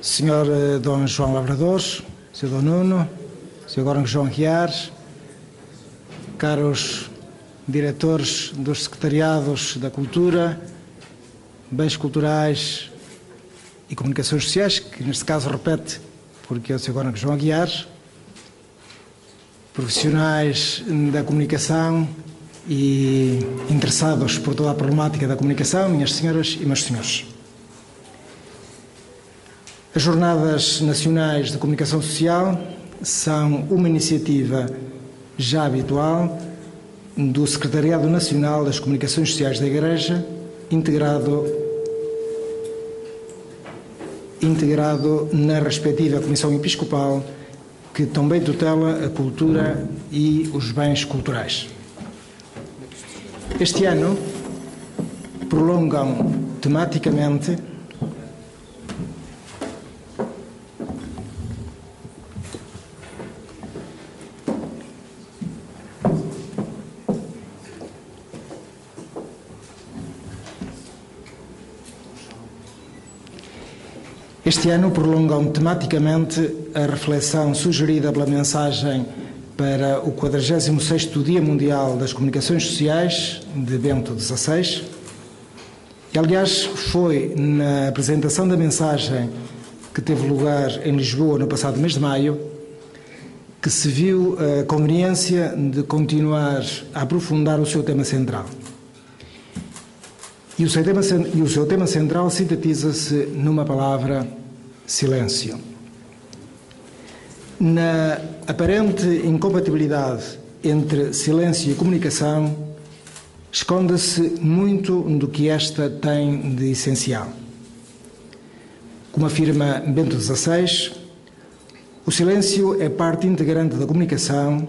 Sr. Dom João Lavrador, Sr. Dom Nuno, Sr. Dom João Guiar, caros diretores dos secretariados da Cultura, Bens Culturais e Comunicações Sociais, que neste caso repete, porque é o Sr. Dom João Guiar, profissionais da comunicação e interessados por toda a problemática da comunicação, minhas senhoras e meus senhores. As Jornadas Nacionais de Comunicação Social são uma iniciativa já habitual do Secretariado Nacional das Comunicações Sociais da Igreja, integrado na respectiva Comissão Episcopal, que também tutela a cultura e os bens culturais. Este ano prolongam tematicamente a reflexão sugerida pela mensagem para o 46º Dia Mundial das Comunicações Sociais de Bento XVI. E, aliás, foi na apresentação da mensagem que teve lugar em Lisboa no passado mês de maio que se viu a conveniência de continuar a aprofundar o seu tema central. E o seu tema central sintetiza-se numa palavra: silêncio. Na aparente incompatibilidade entre silêncio e comunicação, esconde-se muito do que esta tem de essencial. Como afirma Bento XVI, o silêncio é parte integrante da comunicação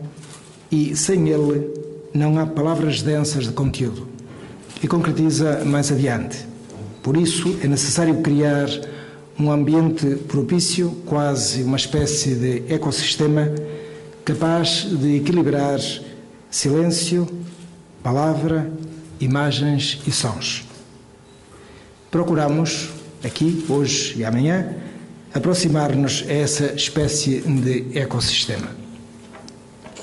e, sem ele, não há palavras densas de conteúdo. E concretiza mais adiante. Por isso, é necessário criar um ambiente propício, quase uma espécie de ecossistema, capaz de equilibrar silêncio, palavra, imagens e sons. Procuramos, aqui, hoje e amanhã, aproximar-nos a essa espécie de ecossistema.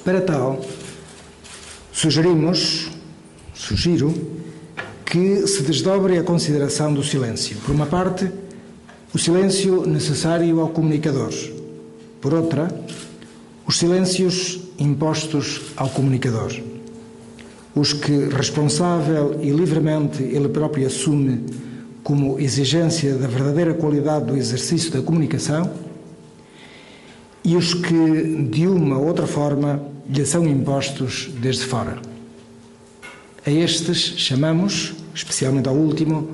Para tal, sugiro que se desdobre a consideração do silêncio. Por uma parte, o silêncio necessário ao comunicador. Por outra, os silêncios impostos ao comunicador. Os que, responsável e livremente, ele próprio assume como exigência da verdadeira qualidade do exercício da comunicação, e os que, de uma ou outra forma, lhe são impostos desde fora. A estes chamamos, especialmente ao último,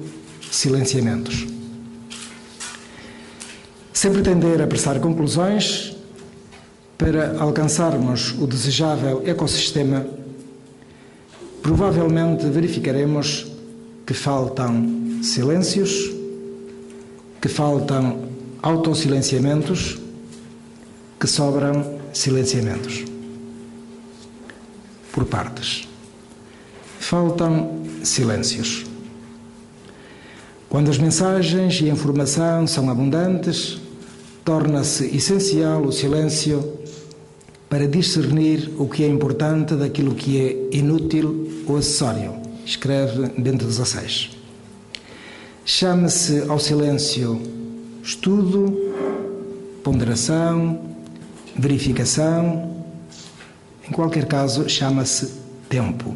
silenciamentos. Sem pretender apressar conclusões, para alcançarmos o desejável ecossistema, provavelmente verificaremos que faltam silêncios, que faltam autossilenciamentos, que sobram silenciamentos. Por partes. Faltam silêncios. Quando as mensagens e a informação são abundantes, torna-se essencial o silêncio para discernir o que é importante daquilo que é inútil ou acessório, escreve Bento XVI. Chama-se ao silêncio estudo, ponderação, verificação, em qualquer caso, chama-se tempo.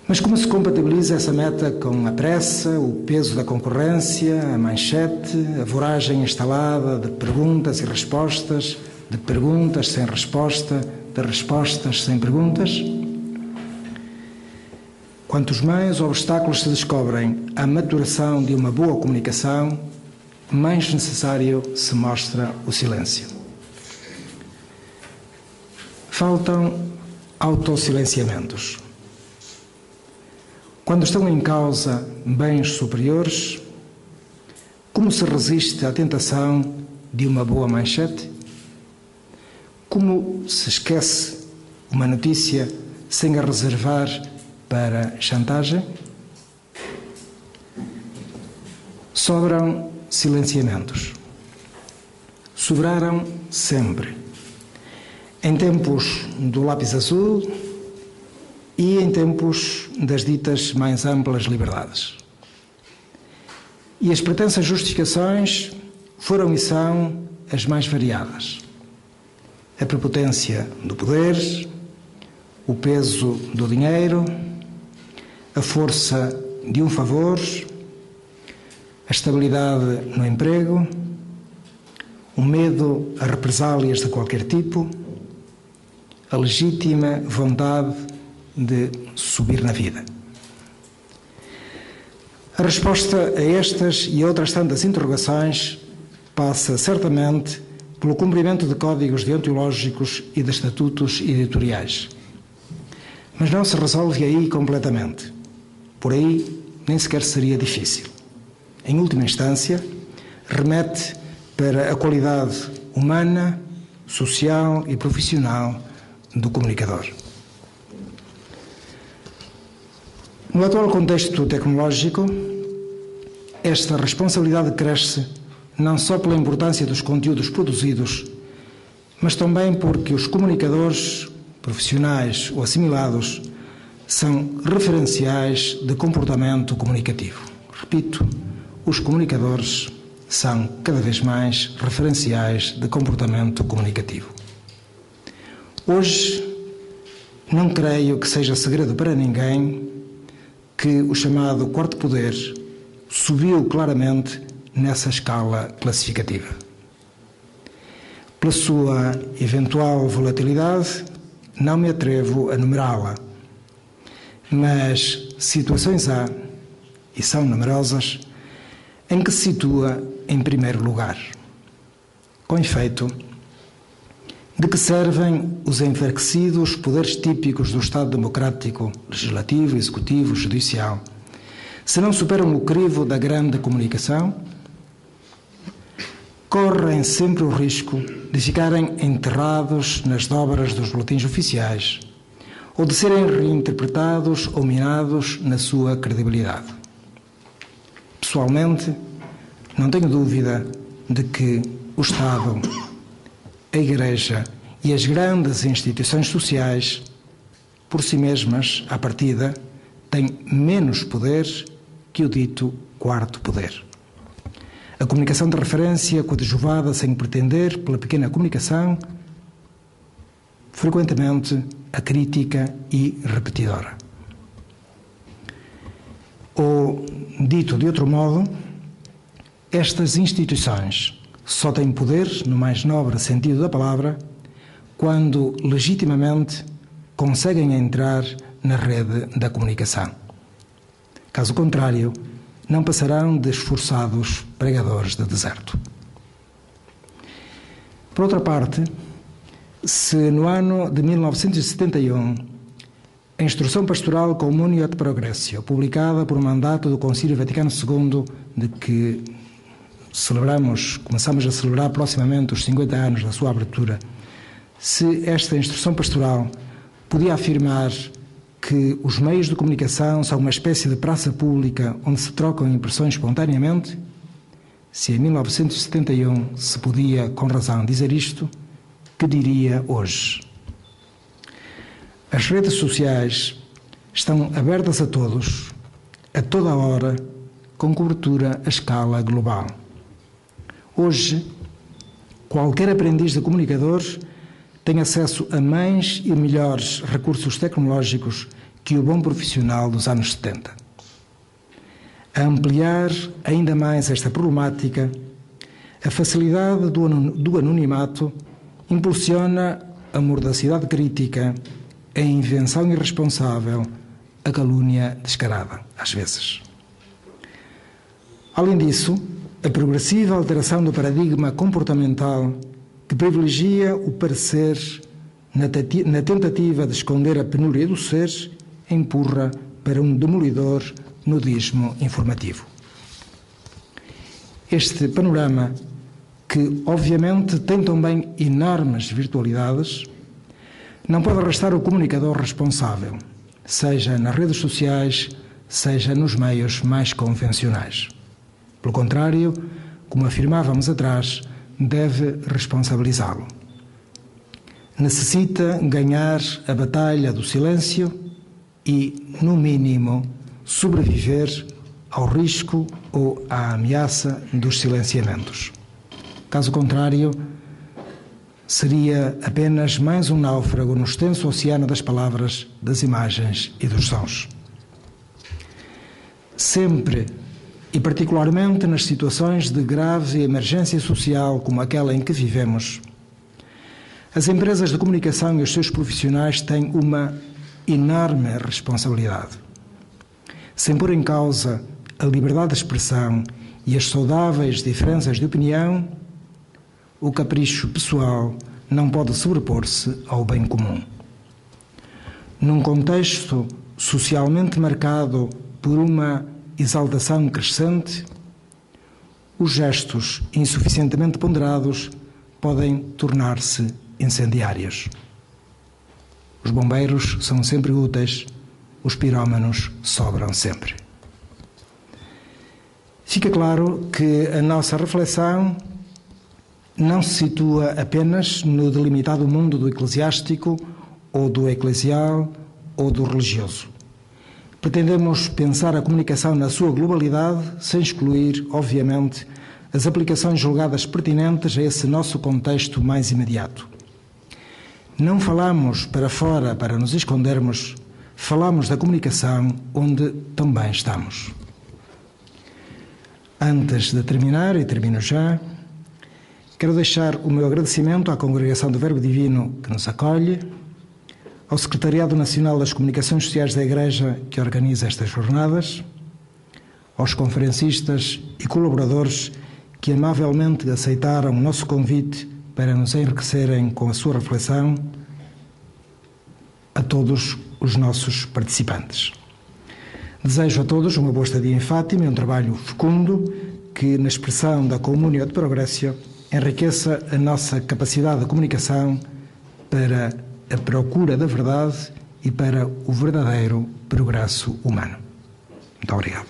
Mas como se compatibiliza essa meta com a pressa, o peso da concorrência, a manchete, a voragem instalada de perguntas e respostas, de perguntas sem resposta, de respostas sem perguntas? Quantos mais obstáculos se descobrem à maturação de uma boa comunicação, mais necessário se mostra o silêncio. Faltam autossilenciamentos. Quando estão em causa bens superiores, como se resiste à tentação de uma boa manchete? Como se esquece uma notícia sem a reservar para chantagem? Sobram silenciamentos. Sobraram sempre, em tempos do lápis azul e em tempos das ditas mais amplas liberdades. E as pretensas justificações foram e são as mais variadas. A prepotência do poder, o peso do dinheiro, a força de um favor, a estabilidade no emprego, o medo a represálias de qualquer tipo, a legítima vontade de subir na vida. A resposta a estas e a outras tantas interrogações passa certamente pelo cumprimento de códigos deontológicos e de estatutos editoriais. Mas não se resolve aí completamente. Por aí nem sequer seria difícil. Em última instância, remete para a qualidade humana, social e profissional do comunicador. No atual contexto tecnológico, esta responsabilidade cresce não só pela importância dos conteúdos produzidos, mas também porque os comunicadores, profissionais ou assimilados, são referenciais de comportamento comunicativo. Repito, os comunicadores são cada vez mais referenciais de comportamento comunicativo. Hoje, não creio que seja segredo para ninguém que o chamado quarto poder subiu claramente nessa escala classificativa. Pela sua eventual volatilidade, não me atrevo a numerá-la, mas situações há, e são numerosas, em que se situa em primeiro lugar. Com efeito, de que servem os enfraquecidos poderes típicos do Estado democrático, legislativo, executivo, judicial, se não superam o crivo da grande comunicação? Correm sempre o risco de ficarem enterrados nas dobras dos boletins oficiais ou de serem reinterpretados ou minados na sua credibilidade. Pessoalmente, não tenho dúvida de que o Estado, a Igreja e as grandes instituições sociais, por si mesmas, à partida, têm menos poder que o dito quarto poder. A comunicação de referência, coadjuvada sem pretender pela pequena comunicação, frequentemente a crítica e repetidora. Ou, dito de outro modo, estas instituições só têm poder, no mais nobre sentido da palavra, quando legitimamente conseguem entrar na rede da comunicação. Caso contrário, não passarão de esforçados pregadores de deserto. Por outra parte, se no ano de 1971 a Instrução Pastoral Communio et Progressio, publicada por mandato do Concílio Vaticano II, de que começamos a celebrar proximamente os 50 anos da sua abertura, se esta Instrução Pastoral podia afirmar que os meios de comunicação são uma espécie de praça pública onde se trocam impressões espontaneamente, se em 1971 se podia, com razão, dizer isto, que diria hoje? As redes sociais estão abertas a todos, a toda a hora, com cobertura a escala global. Hoje, qualquer aprendiz de comunicador tem acesso a mais e melhores recursos tecnológicos que o bom profissional dos anos 70. A ampliar ainda mais esta problemática, a facilidade do anonimato impulsiona a mordacidade crítica, a invenção irresponsável, a calúnia descarada, às vezes. Além disso, a progressiva alteração do paradigma comportamental que privilegia o parecer na tentativa de esconder a penúria do ser, empurra para um demolidor nudismo informativo. Este panorama, que obviamente tem também enormes virtualidades, não pode arrastar o comunicador responsável, seja nas redes sociais, seja nos meios mais convencionais. Pelo contrário, como afirmávamos atrás, deve responsabilizá-lo. Necessita ganhar a batalha do silêncio e, no mínimo, sobreviver ao risco ou à ameaça dos silenciamentos. Caso contrário, seria apenas mais um náufrago no extenso oceano das palavras, das imagens e dos sons. Sempre, e particularmente nas situações de grave emergência social como aquela em que vivemos, as empresas de comunicação e os seus profissionais têm uma enorme responsabilidade. Sem pôr em causa a liberdade de expressão e as saudáveis diferenças de opinião, o capricho pessoal não pode sobrepor-se ao bem comum. Num contexto socialmente marcado por uma exaltação crescente, os gestos insuficientemente ponderados podem tornar-se incendiários. Os bombeiros são sempre úteis, os pirómanos sobram sempre. Fica claro que a nossa reflexão não se situa apenas no delimitado mundo do eclesiástico, ou do eclesial, ou do religioso. Pretendemos pensar a comunicação na sua globalidade, sem excluir, obviamente, as aplicações julgadas pertinentes a esse nosso contexto mais imediato. Não falamos para fora para nos escondermos, falamos da comunicação onde também estamos. Antes de terminar, e termino já, quero deixar o meu agradecimento à Congregação do Verbo Divino que nos acolhe, ao Secretariado Nacional das Comunicações Sociais da Igreja que organiza estas jornadas, aos conferencistas e colaboradores que amavelmente aceitaram o nosso convite para nos enriquecerem com a sua reflexão, a todos os nossos participantes. Desejo a todos uma boa estadia em Fátima e um trabalho fecundo que, na expressão da Comunio de Progresso, enriqueça a nossa capacidade de comunicação para a procura da verdade e para o verdadeiro progresso humano. Muito obrigado.